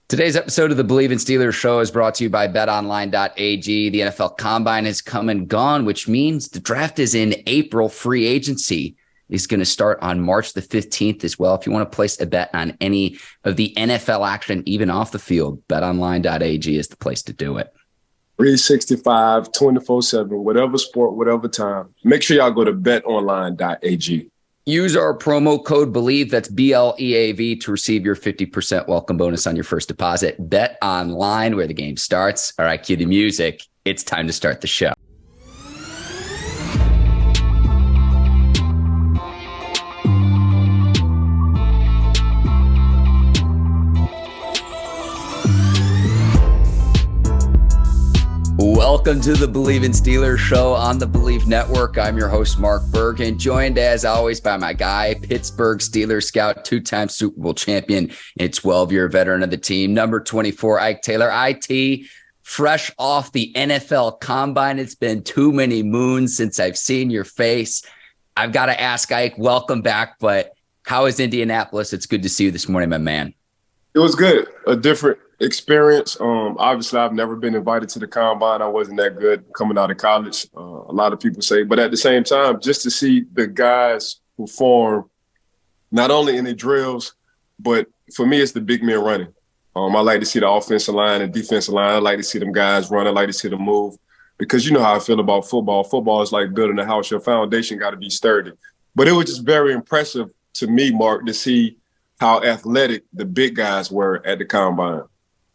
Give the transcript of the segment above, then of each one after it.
Today's episode of the Bleav in Steelers show is brought to you by betonline.ag. The NFL Combine has come and gone, which means the draft is in April. Free agency is going to start on March the 15th as well. If you want to place a bet on any of the NFL action, even off the field, betonline.ag is the place to do it. 365, 24/7, whatever sport, whatever time. Make sure y'all go to betonline.ag. Use our promo code Bleav, that's BLEAV, to receive your 50% welcome bonus on your first deposit. Bet online, where the game starts. All right, cue the music. It's time to start the show. Welcome to the Bleav in Steelers show on the Bleav Network. I'm your host, Mark Bergin, joined as always by my guy, Pittsburgh Steelers scout, two-time Super Bowl champion, and 12-year veteran of the team, number 24, Ike Taylor. IT, fresh off the NFL Combine. It's been too many moons since I've seen your face. I've got to ask, Ike, welcome back, but how is Indianapolis? It's good to see you this morning, my man. It was good. A different experience. Obviously, I've never been invited to the Combine. I wasn't that good coming out of college. A lot of people say, but at the same time, just to see the guys perform, not only in the drills, but for me, it's the big men running. I like to see the offensive line and defensive line. I like to see them guys run. I like to see them move, because you know how I feel about football. Football is like building a house. Your foundation got to be sturdy. But it was just very impressive to me, Mark, to see how athletic the big guys were at the Combine.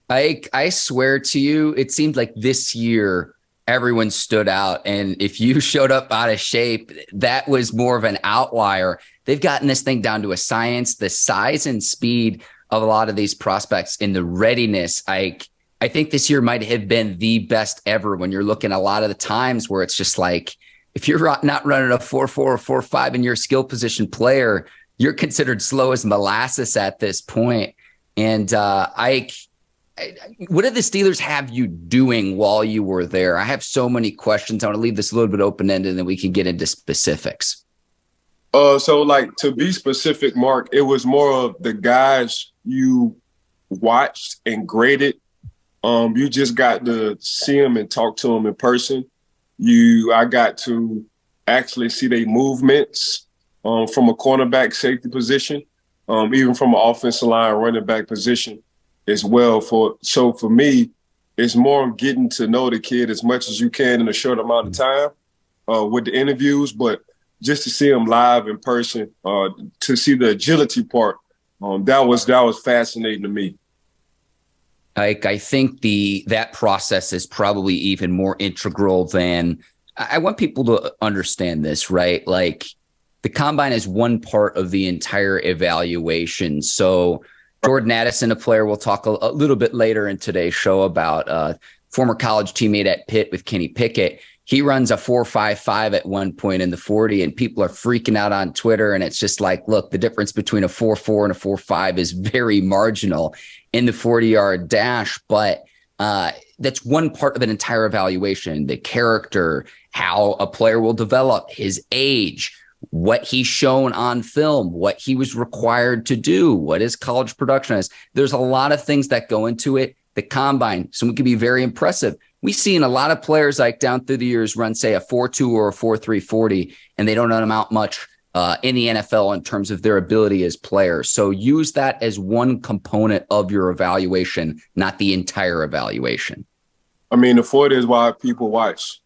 I swear to you, it seemed like this year everyone stood out. And if you showed up out of shape, that was more of an outlier. They've gotten this thing down to a science, the size and speed of a lot of these prospects and the readiness. I think this year might have been the best ever when you're looking a lot of the times where it's just like, if you're not running a 4.4 or 4.5 and you're a skill position player, you're considered slow as molasses at this point. And what did the Steelers have you doing while you were there? I have so many questions. I want to leave this a little bit open-ended, and then we can get into specifics. So to be specific, Mark, it was more of the guys you watched and graded. You just got to see them and talk to them in person. I got to actually see their movements from a cornerback safety position, even from an offensive line running back position as well. So for me, it's more getting to know the kid as much as you can in a short amount of time with the interviews, but just to see him live in person, to see the agility part, that was fascinating to me. I think that process is probably even more integral than I want people to understand this, right? Like, the Combine is one part of the entire evaluation. So Jordan Addison, a player we'll talk a little bit later in today's show about, former college teammate at Pitt with Kenny Pickett. He runs a 4.55 at one point in the 40, and people are freaking out on Twitter. And it's just like, look, the difference between a 4.4 and a 4.5 is very marginal in the 40-yard dash. But that's one part of an entire evaluation: the character, how a player will develop, his age, what he's shown on film, what he was required to do, what his college production is. There's a lot of things that go into it. The Combine, someone can be very impressive. We've seen a lot of players like down through the years run, say, a 4.2 or a 4.3 40, and they don't amount much in the NFL in terms of their ability as players. So use that as one component of your evaluation, not the entire evaluation. I mean, the 40 is why people watch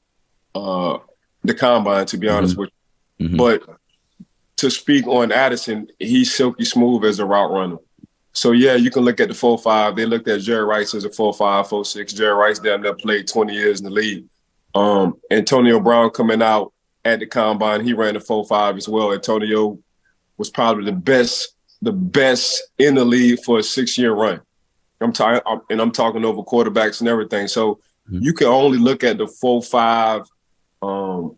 the Combine, to be honest with you. Mm-hmm. But to speak on Addison, he's silky smooth as a route runner. So, yeah, you can look at the 4.5. They looked at Jerry Rice as a 4.5, 4.6. Jerry Rice down there played 20 years in the league. Antonio Brown coming out at the Combine, he ran the 4.5 as well. Antonio was probably the best in the league for a 6-year run. I'm talking over quarterbacks and everything. So you can only look at the 4.5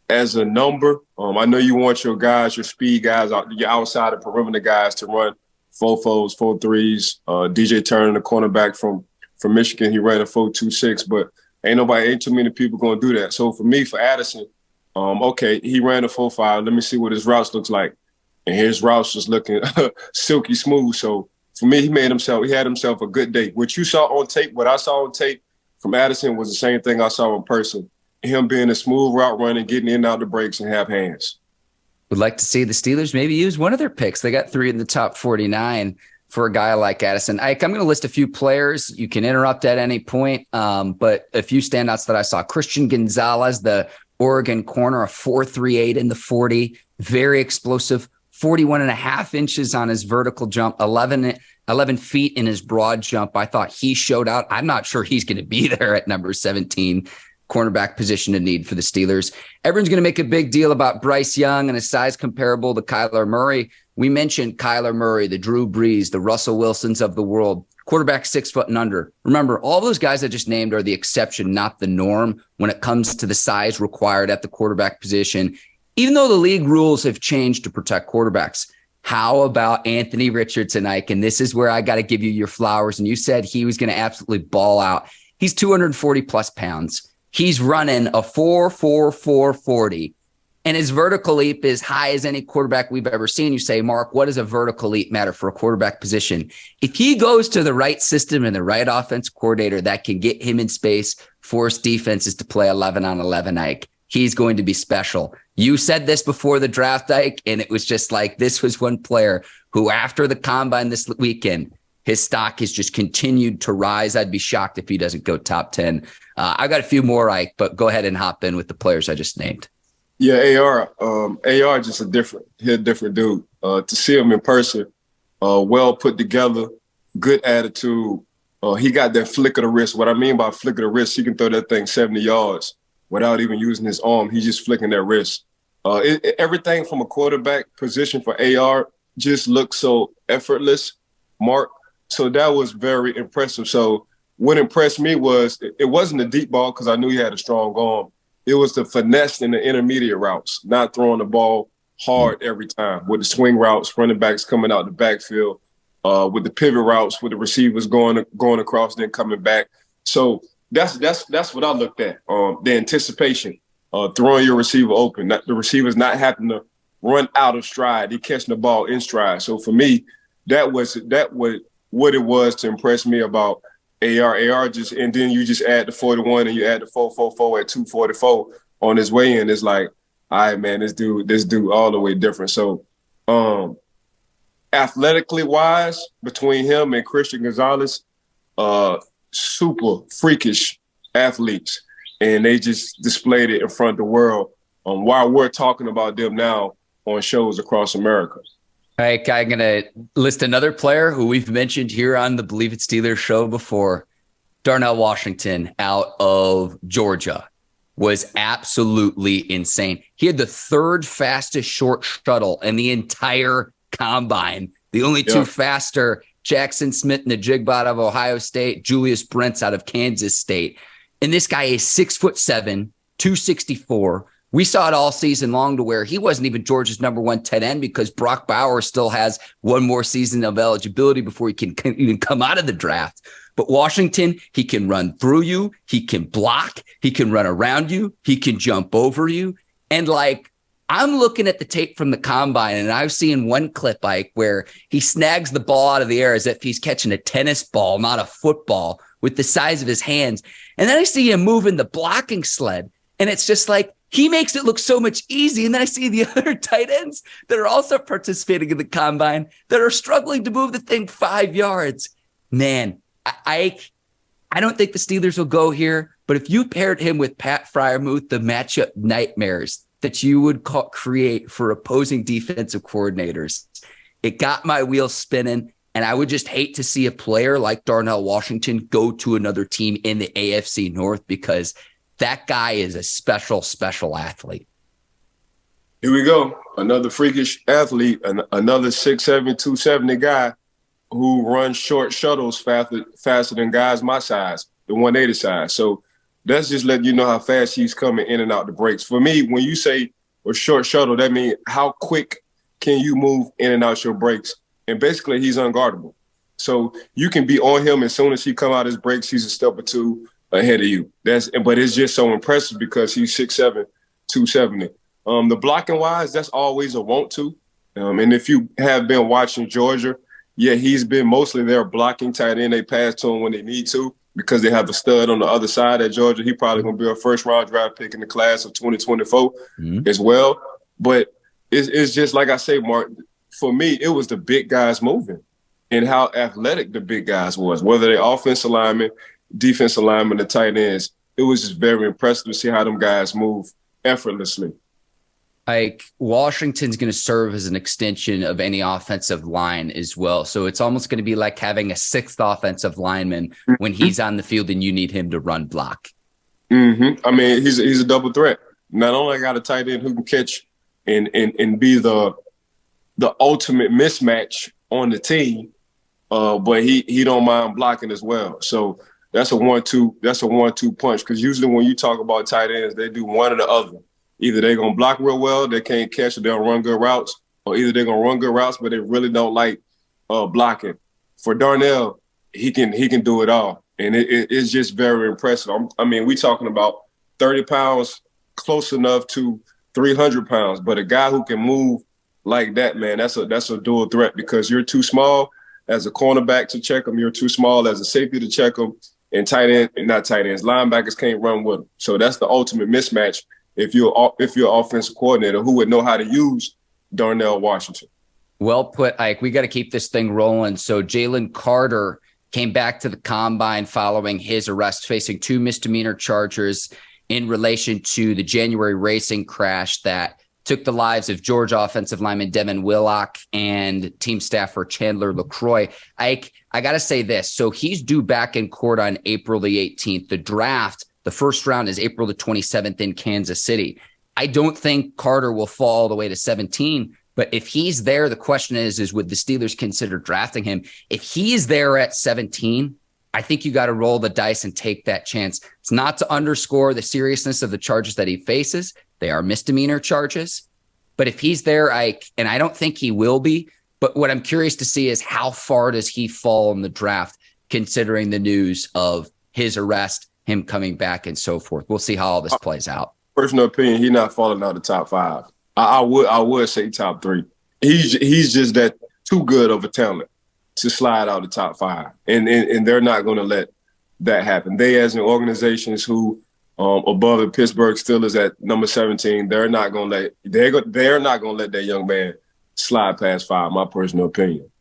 as a number. I know you want your guys, your speed guys, your outside of perimeter guys to run 4.4s, 4.3s. DJ Turner, the cornerback from Michigan, he ran a 4.26, but ain't too many people going to do that. So for me, for Addison, okay, he ran a 4.5. Let me see what his routes looks like. And his routes was looking silky smooth. So for me, he had himself a good day. What you saw on tape, what I saw on tape from Addison was the same thing I saw in person. Him being a smooth route running, getting in and out the breaks and have hands. Would like to see the Steelers maybe use one of their picks. They got 3 in the top 49 for a guy like Addison. Ike, I'm going to list a few players. You can interrupt at any point, but a few standouts that I saw. Christian Gonzalez, the Oregon corner, a 4.38 in the 40, very explosive, 41 and a half inches on his vertical jump, 11 feet in his broad jump. I thought he showed out. I'm not sure he's going to be there at number 17, cornerback position of need for the Steelers. Everyone's going to make a big deal about Bryce Young and his size comparable to Kyler Murray. We mentioned Kyler Murray, the Drew Brees, the Russell Wilsons of the world, quarterback 6 foot and under. Remember, all those guys I just named are the exception, not the norm when it comes to the size required at the quarterback position, even though the league rules have changed to protect quarterbacks. How about Anthony Richardson, Ike? And this is where I got to give you your flowers. And you said he was going to absolutely ball out. He's 240 plus pounds. He's running a 4.4440, and his vertical leap is high as any quarterback we've ever seen. You say, Mark, what does a vertical leap matter for a quarterback position? If he goes to the right system and the right offense coordinator that can get him in space, force defenses to play 11 on 11, Ike, he's going to be special. You said this before the draft, Ike, and it was just like this was one player who, after the combine this weekend, his stock has just continued to rise. I'd be shocked if he doesn't go top 10. I got a few more, Ike, but go ahead and hop in with the players I just named. Yeah, AR just a different dude. To see him in person, well put together, good attitude. He got that flick of the wrist. What I mean by flick of the wrist, he can throw that thing 70 yards without even using his arm. He's just flicking that wrist. Everything from a quarterback position for AR just looks so effortless, Mark. So that was very impressive. So what impressed me was it wasn't the deep ball because I knew he had a strong arm. It was the finesse in the intermediate routes, not throwing the ball hard every time. With the swing routes, running backs coming out the backfield, with the pivot routes, with the receivers going across, then coming back. So that's what I looked at. The anticipation, throwing your receiver open, the receivers not having to run out of stride. They catching the ball in stride. So for me, that was what it was to impress me about AR just, and then you just add the 41 and you add the 4.44 at 2.44 on his way in. It's like, all right, man, this dude all the way different. So athletically wise, between him and Christian Gonzalez, super freakish athletes. And they just displayed it in front of the world while we're talking about them now on shows across America. All right, I'm going to list another player who we've mentioned here on the Bleav It Steelers show before. Darnell Washington out of Georgia was absolutely insane. He had the 3rd fastest short shuttle in the entire combine. The only 2 faster, Jackson Smith and the Jigbot of Ohio State, Julius Brents out of Kansas State. And this guy is 6'7", 264. We saw it all season long to where he wasn't even Georgia's number 1 tight end because Brock Bowers still has one more season of eligibility before he can even come out of the draft. But Washington, he can run through you. He can block. He can run around you. He can jump over you. And I'm looking at the tape from the combine, and I've seen one clip, Ike, where he snags the ball out of the air as if he's catching a tennis ball, not a football, with the size of his hands. And then I see him moving the blocking sled, and it's just like, he makes it look so much easy. And then I see the other tight ends that are also participating in the combine that are struggling to move the thing 5 yards. Man, I don't think the Steelers will go here, but if you paired him with Pat Freiermuth, the matchup nightmares that you would create for opposing defensive coordinators, it got my wheels spinning. And I would just hate to see a player like Darnell Washington go to another team in the AFC North because that guy is a special, special athlete. Here we go. Another freakish athlete, another 6'7", 270 guy who runs short shuttles faster than guys my size, the 180 size. So that's just letting you know how fast he's coming in and out the breaks. For me, when you say a short shuttle, that means how quick can you move in and out your breaks? And basically, he's unguardable. So you can be on him as soon as he come out his breaks, he's a step or two ahead of you. But it's just so impressive because he's 6'7", 270. The blocking wise, that's always a want to. And if you have been watching Georgia, Yeah, he's been mostly there blocking tight end. They pass to him when they need to because they have a stud on the other side at Georgia. He probably going to be a first-round draft pick in the class of 2024 as well. But it's just like I say, Mark, for me, it was the big guys moving and how athletic the big guys was, whether they're offensive linemen, defensive linemen, the tight ends. It was just very impressive to see how them guys move effortlessly. Like Washington's going to serve as an extension of any offensive line as well. So it's almost going to be like having a sixth offensive lineman when he's on the field and you need him to run block. I mean, he's a double threat. Not only got a tight end who can catch and be the ultimate mismatch on the team, but he don't mind blocking as well. So that's a 1-2. That's a 1-2 punch. Because usually when you talk about tight ends, they do one or the other. Either they're gonna block real well, they can't catch, or they'll run good routes, or either they're gonna run good routes, but they really don't like blocking. For Darnell, he can do it all, and it's just very impressive. I mean, we talking about 30 pounds, close enough to 300 pounds, but a guy who can move like that, man, that's a dual threat because you're too small as a cornerback to check him, you're too small as a safety to check him, and linebackers can't run with him. So that's the ultimate mismatch. If you're offensive coordinator, who would know how to use Darnell Washington? Well put, Ike. We got to keep this thing rolling. So Jalen Carter came back to the combine following his arrest, facing 2 misdemeanor charges in relation to the January racing crash that took the lives of Georgia offensive lineman Devin Willock and team staffer Chandler LaCroix. Ike, I got to say this. So he's due back in court on April the 18th. The draft, the first round, is April the 27th in Kansas City. I don't think Carter will fall all the way to 17, but if he's there, the question is would the Steelers consider drafting him? If he's there at 17, I think you got to roll the dice and take that chance. It's not to underscore the seriousness of the charges that he faces. They are misdemeanor charges. But if he's there, and I don't think he will be, but what I'm curious to see is how far does he fall in the draft, considering the news of his arrest, him coming back and so forth. We'll see how all this plays out. Personal opinion, he's not falling out of the top 5. I would say top 3. He's just that too good of a talent to slide out the top 5. And they're not going to let that happen. They, as an organization who above the Pittsburgh Steelers at number 17, they're not going to let that young man slide past 5, my personal opinion.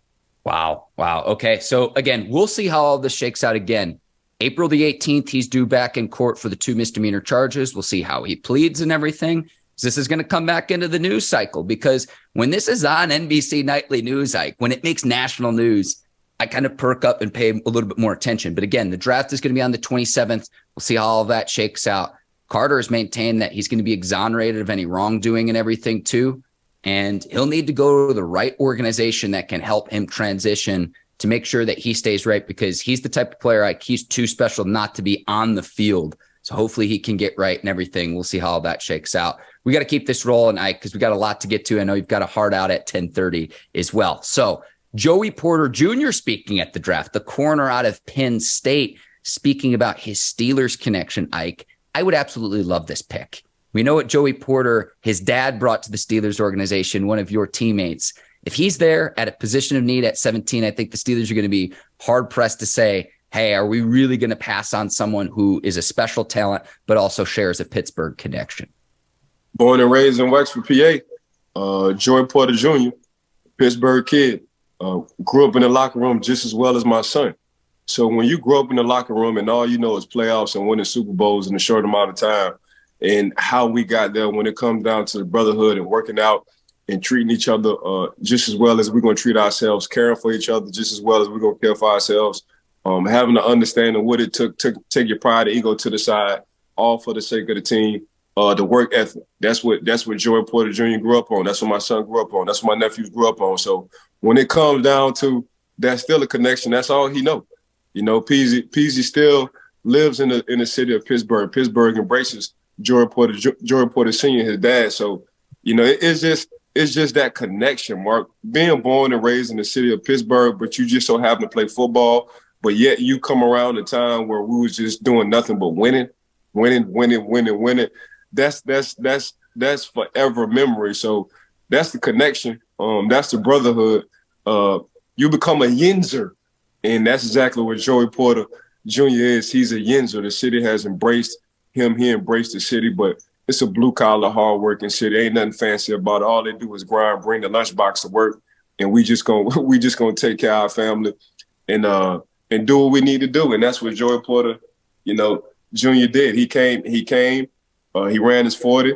Wow. Okay. So again, we'll see how all this shakes out again. April the 18th, he's due back in court for the 2 misdemeanor charges. We'll see how he pleads and everything. This is going to come back into the news cycle because when this is on NBC Nightly News, when it makes national news, I kind of perk up and pay a little bit more attention. But again, the draft is going to be on the 27th. We'll see how all that shakes out. Carter has maintained that he's going to be exonerated of any wrongdoing and everything too. And he'll need to go to the right organization that can help him transition to make sure that he stays right, because he's the type of player, he's too special not to be on the field. So hopefully he can get right and everything. We'll see how all that shakes out. We got to keep this rolling, Ike, because we got a lot to get to. I know you've got a hard out at 10:30 as well. So Joey Porter Jr. speaking at the draft, the corner out of Penn State, speaking about his Steelers connection, Ike. I would absolutely love this pick. We know what Joey Porter, his dad, brought to the Steelers organization, one of your teammates. If he's there at a position of need at 17, I think the Steelers are going to be hard-pressed to say, hey, are we really going to pass on someone who is a special talent but also shares a Pittsburgh connection? Born and raised in Wexford, PA, Joey Porter Jr., Pittsburgh kid, grew up in the locker room just as well as my son. So when you grow up in the locker room and all you know is playoffs and winning Super Bowls in a short amount of time, and how we got there when it comes down to the brotherhood and working out and treating each other just as well as we're going to treat ourselves, caring for each other just as well as we're going to care for ourselves, having to understand what it took to take your pride and ego to the side, all for the sake of the team, the work ethic. That's what Joey Porter Jr. grew up on. That's what my son grew up on. That's what my nephews grew up on. So when it comes down to that's still a connection, that's all he knows. You know, Peasy still lives in the city of Pittsburgh. Pittsburgh embraces Jordan Porter Sr., his dad. So, you know, it's just that connection, Mark. Being born and raised in the city of Pittsburgh, but you just so happen to play football, but yet you come around a time where we was just doing nothing but winning. That's forever memory. So that's the connection. That's the brotherhood. You become a YINZer. And that's exactly what Joey Porter Jr. is. He's a YINZer. The city has embraced him. He embraced the city, but it's a blue-collar, hard-working city. Ain't nothing fancy about it. All they do is grind, bring the lunchbox to work, and we just gonna take care of our family and do what we need to do. And that's what Joey Porter, Jr. did. He came, he ran his 40.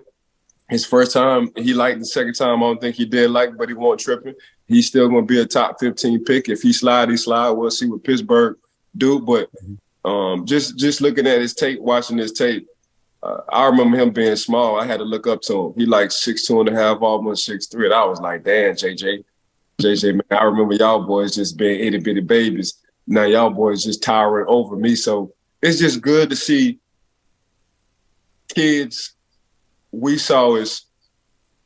His first time, he liked. The second time, I don't think he did like, but he wasn't tripping. He's still going to be a top 15 pick. If he slide, he slide. We'll see what Pittsburgh do. But just looking at his tape, watching his tape, I remember him being small. I had to look up to him. He like 6'2 and a half, almost 6'3. And I was like, damn, JJ, man, I remember y'all boys just being itty-bitty babies. Now y'all boys just towering over me. So it's just good to see kids we saw as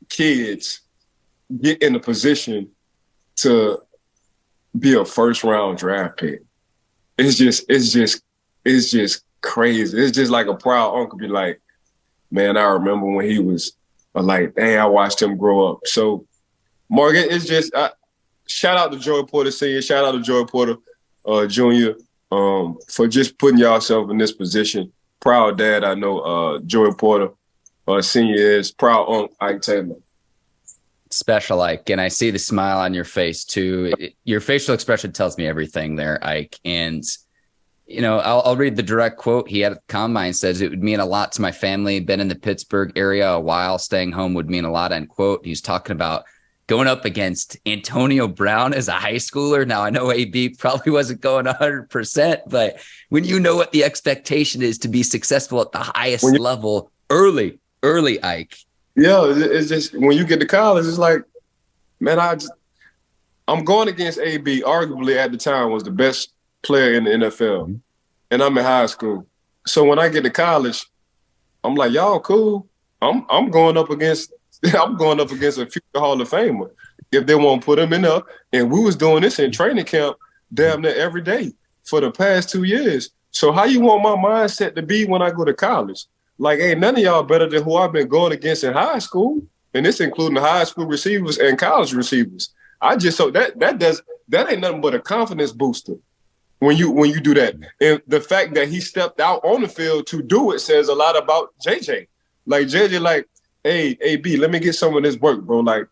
kids get in a position to be a first-round draft pick. It's just crazy. It's just like a proud uncle be like, man, I remember when he was like, dang, I watched him grow up. So, Mark, it's just shout out to Joey Porter Sr., shout out to Joey Porter Jr. For just putting yourself in this position. Proud dad, I know Joey Porter Senior is. Proud uncle Ike Taylor. Special Ike, and I see the smile on your face too. Your facial expression tells me everything there, Ike. And I'll read the direct quote. He had at the combine, says it would mean a lot to my family. Been in the Pittsburgh area a while. Staying home would mean a lot. End quote. He's talking about going up against Antonio Brown as a high schooler. Now I know AB probably wasn't going 100%, but when you know what the expectation is to be successful at the highest level early, Ike. Yeah, it's just when you get to college, it's like, man, I'm going against AB. Arguably at the time was the best player in the NFL, and I'm in high school. So when I get to college, I'm like, y'all cool. I'm going up against a future Hall of Famer if they won't put him in there. And we was doing this in training camp damn near every day for the past 2 years. So how you want my mindset to be when I go to college? Like, ain't none of y'all better than who I've been going against in high school, and this including the high school receivers and college receivers. So that ain't nothing but a confidence booster when you do that. And the fact that he stepped out on the field to do it says a lot about JJ. Like JJ, like, hey, AB, let me get some of this work, bro. Like,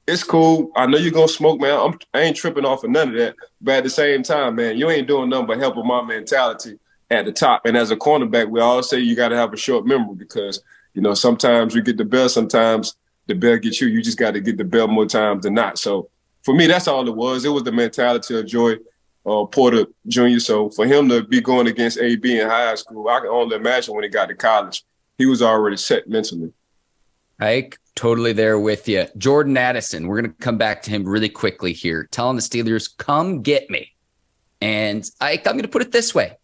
it's cool. I know you're gonna smoke, man. I ain't tripping off of none of that. But at the same time, man, you ain't doing nothing but helping my mentality at the top. And as a cornerback, we all say you got to have a short memory because, sometimes you get the bell, sometimes the bell gets you. You just got to get the bell more times than not. So for me, that's all it was. It was the mentality of Joey Porter Jr. So for him to be going against AB in high school, I can only imagine when he got to college, he was already set mentally. Ike, totally there with you. Jordan Addison, we're going to come back to him really quickly here, telling the Steelers, come get me. And Ike, I'm going to put it this way.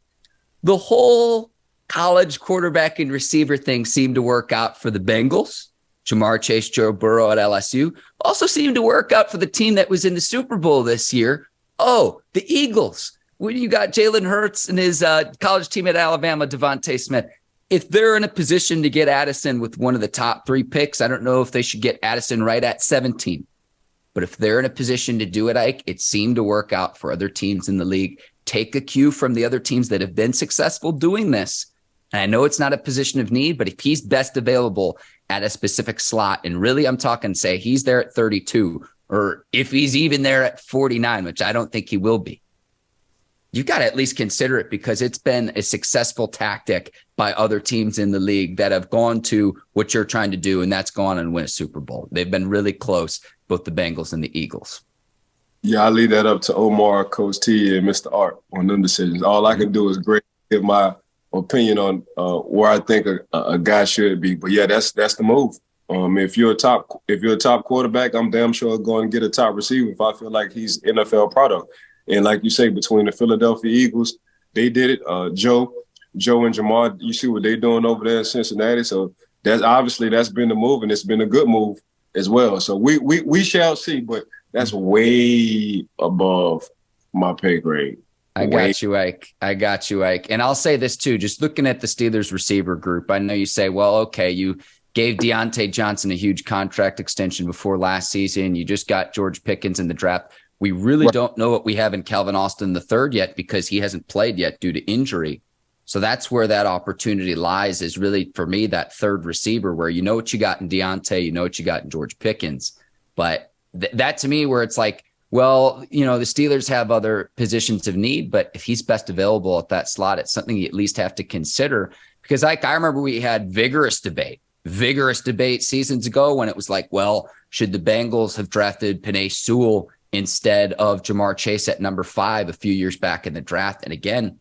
The whole college quarterback and receiver thing seemed to work out for the Bengals. Jamar Chase, Joe Burrow at LSU. Also seemed to work out for the team that was in the Super Bowl this year. Oh, the Eagles. When you got Jalen Hurts and his college team at Alabama, Devontae Smith. If they're in a position to get Addison with one of the top 3 picks, I don't know if they should get Addison right at 17. But if they're in a position to do it, Ike, it seemed to work out for other teams in the league. Take a cue from the other teams that have been successful doing this. And I know it's not a position of need, but if he's best available at a specific slot, and really I'm talking, say, he's there at 32, or if he's even there at 49, which I don't think he will be, you got to at least consider it because it's been a successful tactic by other teams in the league that have gone to what you're trying to do, and that's gone and win a Super Bowl. They've been really close, both the Bengals and the Eagles. Yeah, I leave that up to Omar, Coach T, and Mr. Art on them decisions. All I can do is give my opinion on where I think a guy should be. But yeah, that's the move. If you're a top quarterback, I'm damn sure going to get a top receiver if I feel like he's NFL product. And like you say, between the Philadelphia Eagles, they did it. Joe and Jamar, you see what they're doing over there in Cincinnati. So that's been the move, and it's been a good move as well. So we shall see, but that's way above my pay grade. I got you, Ike. And I'll say this too, just looking at the Steelers receiver group, I know you say, well, okay, you gave Deontay Johnson a huge contract extension before last season. You just got George Pickens in the draft. We really don't know what we have in Calvin Austin III yet because he hasn't played yet due to injury. So that's where that opportunity lies, is really, for me, that third receiver where you know what you got in Deontay, you know what you got in George Pickens. But that to me, where it's like, well, the Steelers have other positions of need, but if he's best available at that slot, it's something you at least have to consider. Because I remember we had vigorous debate seasons ago when it was like, well, should the Bengals have drafted Penei Sewell instead of Jamar Chase at number 5 a few years back in the draft? And again,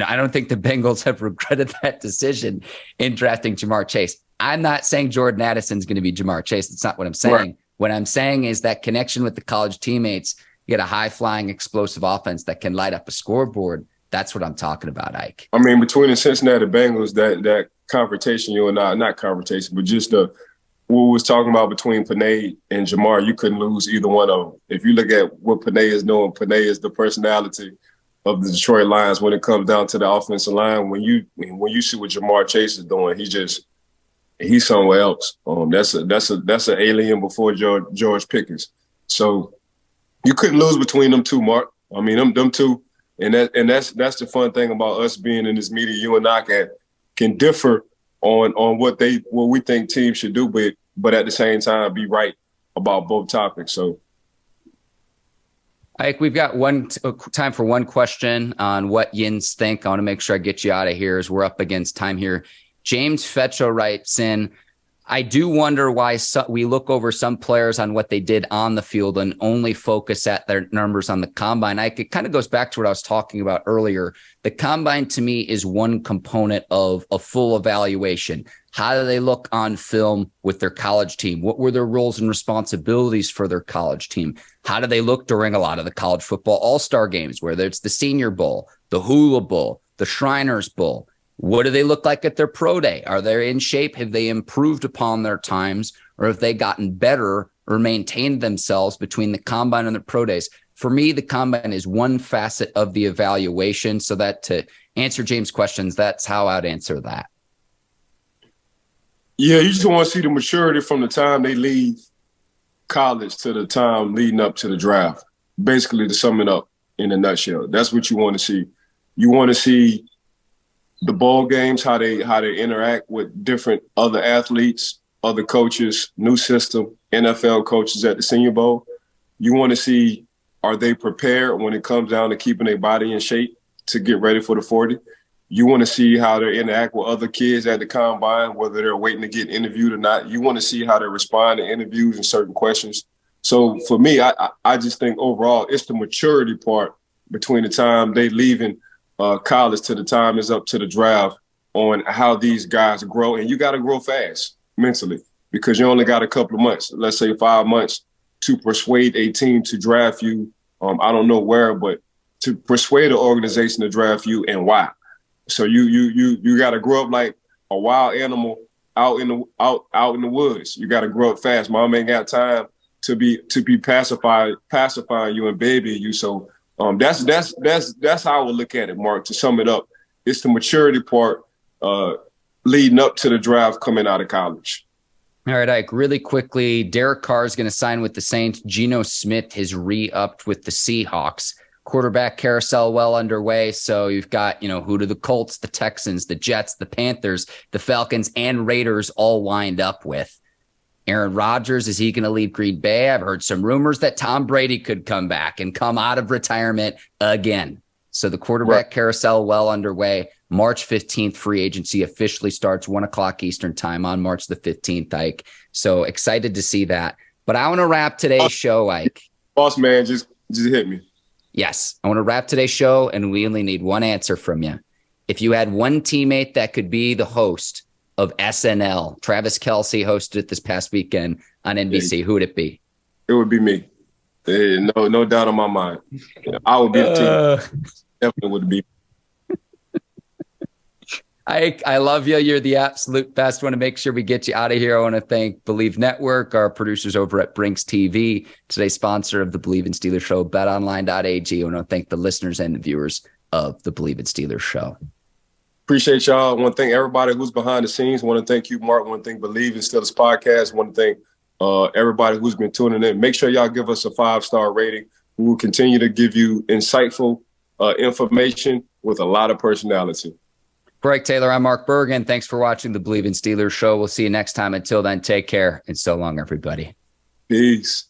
I don't think the Bengals have regretted that decision in drafting Jamar Chase. I'm not saying Jordan Addison is going to be Jamar Chase. That's not what I'm saying. Right. What I'm saying is that connection with the college teammates, you get a high-flying, explosive offense that can light up a scoreboard. That's what I'm talking about, Ike. I mean, between the Cincinnati Bengals, that confrontation, you and I, not confrontation, but just what we was talking about between Penei and Jamar, you couldn't lose either one of them. If you look at what Penei is doing, Penei is the personality of the Detroit Lions when it comes down to the offensive line. When you see what Jamar Chase is doing, he's somewhere else. That's an alien before George Pickens. So you couldn't lose between them two, Mark. I mean, them two, and that's the fun thing about us being in this media. You and I can differ on what we think teams should do, but at the same time be right about both topics. So, Ike, we've got time for one question on what YINZ think. I want to make sure I get you out of here as we're up against time here. James Fetcho writes in, I do wonder why we look over some players on what they did on the field and only focus at their numbers on the combine. It kind of goes back to what I was talking about earlier. The combine to me is one component of a full evaluation. How do they look on film with their college team? What were their roles and responsibilities for their college team? How do they look during a lot of the college football all-star games, whether it's the Senior Bowl, the Hula Bowl, the Shriners Bowl? What do they look like at their pro day? Are they in shape? Have they improved upon their times, or have they gotten better or maintained themselves between the combine and the pro days? For me, the combine is one facet of the evaluation. So that, to answer James' questions, that's how I'd answer that. Yeah, you just want to see the maturity from the time they leave college to the time leading up to the draft. Basically, to sum it up in a nutshell, that's what you want to see. You want to see the bowl games, how they interact with different other athletes, other coaches, new system, NFL coaches at the Senior Bowl. You want to see, are they prepared when it comes down to keeping their body in shape to get ready for the 40? You want to see how they interact with other kids at the combine, whether they're waiting to get interviewed or not. You want to see how they respond to interviews and certain questions. So for me, I just think overall it's the maturity part between the time they leaving college to the time is up to the draft on how these guys grow. And you got to grow fast mentally because you only got a couple of months, let's say 5 months, to persuade a team to draft you. I don't know where, but to persuade an organization to draft you and why. So you got to grow up like a wild animal out in the woods. You got to grow up fast. Mom ain't got time to be pacifying you and babying you. So that's how I would look at it, Mark. To sum it up, it's the maturity part leading up to the draft coming out of college. All right, Ike, really quickly, Derek Carr is going to sign with the Saints. Geno Smith has re-upped with the Seahawks. Quarterback carousel well underway. So you've got, who do the Colts, the Texans, the Jets, the Panthers, the Falcons, and Raiders all lined up with? Aaron Rodgers, is he going to leave Green Bay? I've heard some rumors that Tom Brady could come back and come out of retirement again. So the quarterback carousel well underway. March 15th, free agency officially starts 1:00 Eastern time on March the 15th, Ike. So excited to see that. But I want to wrap today's show, Ike. Boss man, just hit me. Yes, I want to wrap today's show, and we only need one answer from you. If you had one teammate that could be the host of SNL, Travis Kelce hosted it this past weekend on NBC, who would it be? It would be me. No doubt on my mind. I would be the team. Definitely would be. I love you. You're the absolute best. I want to make sure we get you out of here. I want to thank Bleav Network, our producers over at Brinks TV, today's sponsor of the Bleav in Steelers show, betonline.ag. I want to thank the listeners and the viewers of the Bleav in Steelers show. Appreciate y'all. I want to thank everybody who's behind the scenes. I want to thank you, Mark. I want to thank Bleav in Steelers podcast. I want to thank everybody who's been tuning in. Make sure y'all give us a 5-star rating We will continue to give you insightful information with a lot of personality. For Ike Taylor, I'm Mark Bergin. Thanks for watching the Bleav in Steelers show. We'll see you next time. Until then, take care and so long, everybody. Peace.